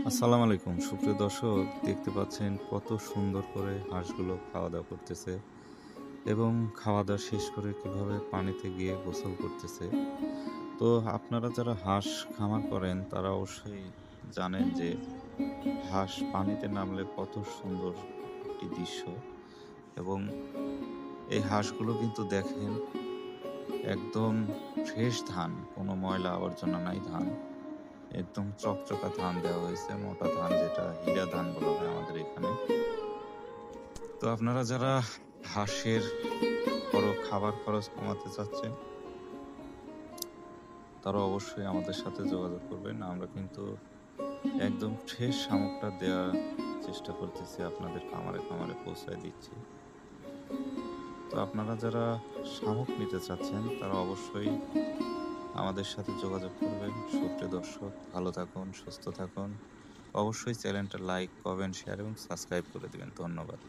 আসসালামু আলাইকুম সুপ্রিয় দর্শক, দেখতে পাচ্ছেন কত সুন্দর করে হাঁসগুলো খাওয়া দাওয়া করতেছে এবং খাওয়া দাওয়া শেষ করে কিভাবে পানিতে গিয়ে গোসল করতেছে। তো আপনারা যারা হাঁস খামার করেন তারা অবশ্যই জানেন যে হাঁস পানিতে নামলে কত সুন্দর একটি দৃশ্য। এবং এই হাঁসগুলো কিন্তু দেখেন একদম ফ্রেশ ধান, কোনো ময়লা আবর্জনা নাই, ধান একদম চকচকা ধান দেওয়া হয়েছে, মোটা ধান, যেটা হীরা ধান বলা হয় আমাদের এখানে। তো আপনারা যারা হাঁসের খাবার খরচ কমাতে চাচ্ছেন তারা অবশ্যই আমাদের সাথে যোগাযোগ করবেন। আমরা কিন্তু একদম ফ্রেশ শামুকটা দেওয়ার চেষ্টা করতেছি, আপনাদের খামারে খামারে পৌঁছায় দিচ্ছি। তো আপনারা যারা শামুক নিতে চাচ্ছেন তারা অবশ্যই আমাদের সাথে যোগাযোগ করবেন। সুপ্রিয় দর্শক, ভালো থাকুন, সুস্থ থাকুন। অবশ্যই চ্যানেলটা লাইক, কমেন্ট, শেয়ার এবং সাবস্ক্রাইব করে দিবেন। ধন্যবাদ।